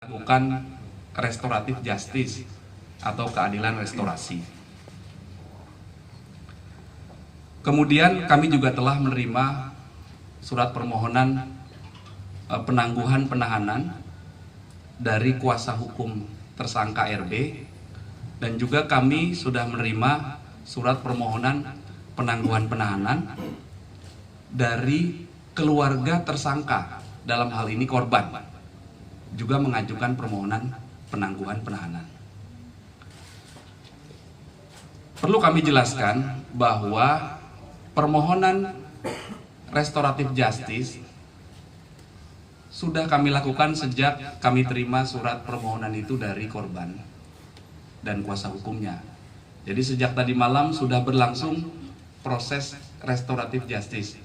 melakukan restoratif justice atau keadilan restorasi. Kemudian kami juga telah menerima surat permohonan penangguhan penahanan dari kuasa hukum tersangka RB, dan juga kami sudah menerima surat permohonan penangguhan penahanan dari keluarga tersangka, dalam hal ini korban, juga mengajukan permohonan penangguhan penahanan. Perlu kami jelaskan bahwa permohonan restoratif justice sudah kami lakukan sejak kami terima surat permohonan itu dari korban dan kuasa hukumnya. Jadi sejak tadi malam sudah berlangsung proses restoratif justice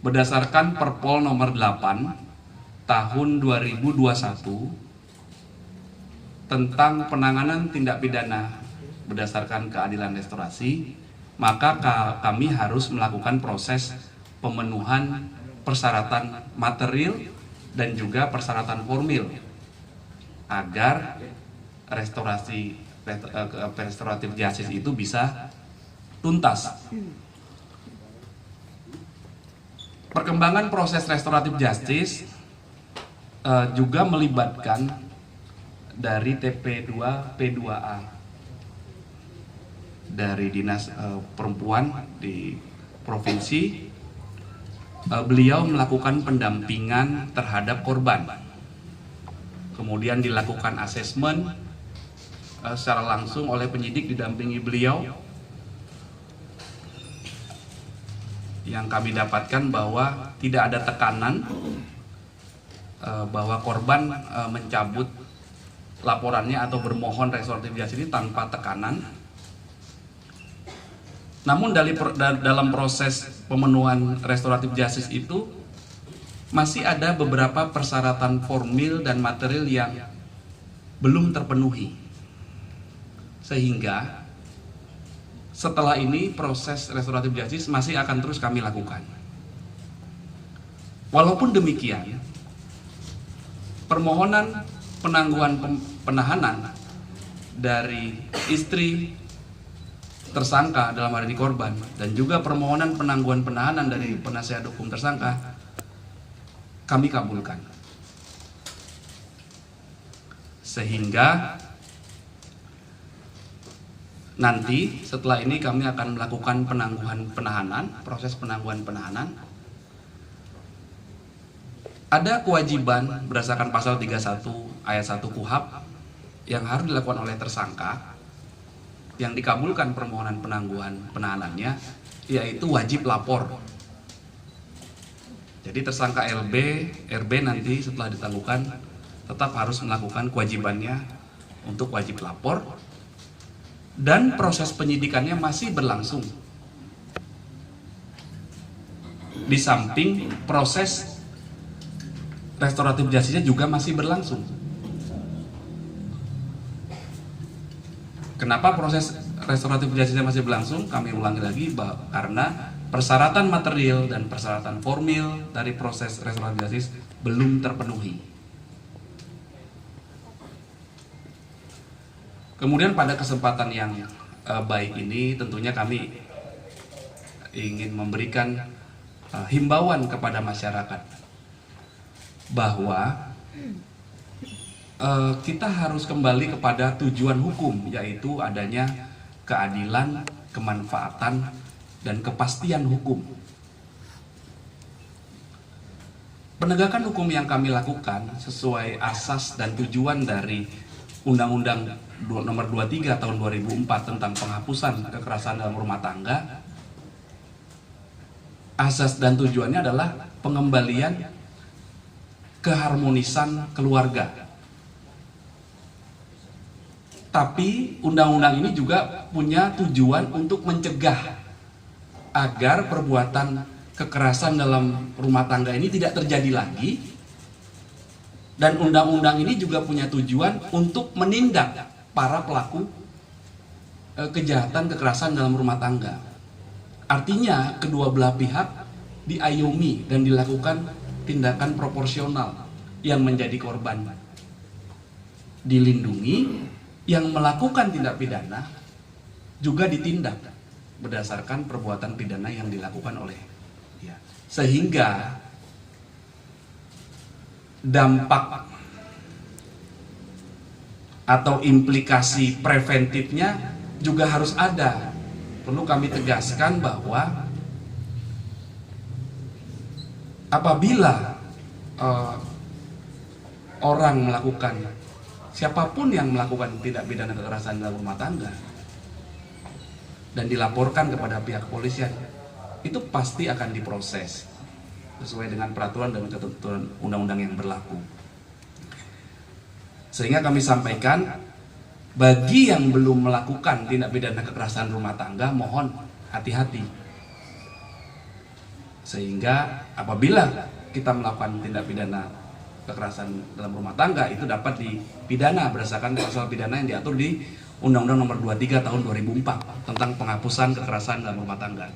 berdasarkan Perpol nomor 8 tahun 2021 tentang penanganan tindak pidana berdasarkan keadilan restorasi. Maka kami harus melakukan proses pemenuhan persyaratan material dan juga persyaratan formil agar restoratif justice itu bisa tuntas. Perkembangan proses restoratif justice juga melibatkan dari TP2 P2A dari Dinas Perempuan di provinsi. Beliau melakukan pendampingan terhadap korban, kemudian dilakukan asesmen secara langsung oleh penyidik didampingi beliau. Yang kami dapatkan bahwa tidak ada tekanan, bahwa korban mencabut laporannya atau bermohon restoratif justice ini tanpa tekanan. Namun dalam proses pemenuhan restoratif justice itu masih ada beberapa persyaratan formil dan material yang belum terpenuhi, sehingga setelah ini proses restoratif justice masih akan terus kami lakukan. Walaupun demikian, permohonan penangguhan penahanan dari istri tersangka dalam hal ini korban, dan juga permohonan penangguhan penahanan dari penasihat hukum tersangka kami kabulkan, sehingga nanti setelah ini kami akan melakukan penangguhan penahanan, proses penangguhan penahanan. Ada kewajiban berdasarkan pasal 31 ayat 1 KUHP yang harus dilakukan oleh tersangka yang dikabulkan permohonan penangguhan penahanannya, yaitu wajib lapor. Jadi tersangka RB nanti setelah ditangguhkan tetap harus melakukan kewajibannya untuk wajib lapor, dan proses penyidikannya masih berlangsung. Di samping proses restoratif justice juga masih berlangsung. Kenapa proses restoratif justice masih berlangsung? Kami ulangi lagi, karena persyaratan material dan persyaratan formil dari proses restoratif justice belum terpenuhi. Kemudian pada kesempatan yang baik ini tentunya kami ingin memberikan himbauan kepada masyarakat bahwa kita harus kembali kepada tujuan hukum, yaitu adanya keadilan, kemanfaatan, dan kepastian hukum. Penegakan hukum yang kami lakukan sesuai asas dan tujuan dari Undang-Undang Nomor 23 Tahun 2004 tentang penghapusan kekerasan dalam rumah tangga. Asas dan tujuannya adalah pengembalian keharmonisan keluarga. Tapi undang-undang ini juga punya tujuan untuk mencegah agar perbuatan kekerasan dalam rumah tangga ini tidak terjadi lagi. Dan undang-undang ini juga punya tujuan untuk menindak para pelaku kejahatan kekerasan dalam rumah tangga. Artinya kedua belah pihak diayomi dan dilakukan tindakan proporsional yang menjadi korban dilindungi, yang melakukan tindak pidana juga ditindak berdasarkan perbuatan pidana yang dilakukan oleh dia. Sehingga dampak atau implikasi preventifnya juga harus ada. Perlu kami tegaskan bahwa apabila orang melakukan, siapapun yang melakukan tindak pidana kekerasan dalam rumah tangga dan dilaporkan kepada pihak kepolisian, itu pasti akan diproses sesuai dengan peraturan dan ketentuan undang-undang yang berlaku. Sehingga kami sampaikan, bagi yang belum melakukan tindak pidana kekerasan rumah tangga, mohon hati-hati. Sehingga apabila kita melakukan tindak pidana kekerasan dalam rumah tangga, itu dapat dipidana berdasarkan pasal pidana yang diatur di Undang-Undang Nomor 23 Tahun 2004 tentang penghapusan kekerasan dalam rumah tangga.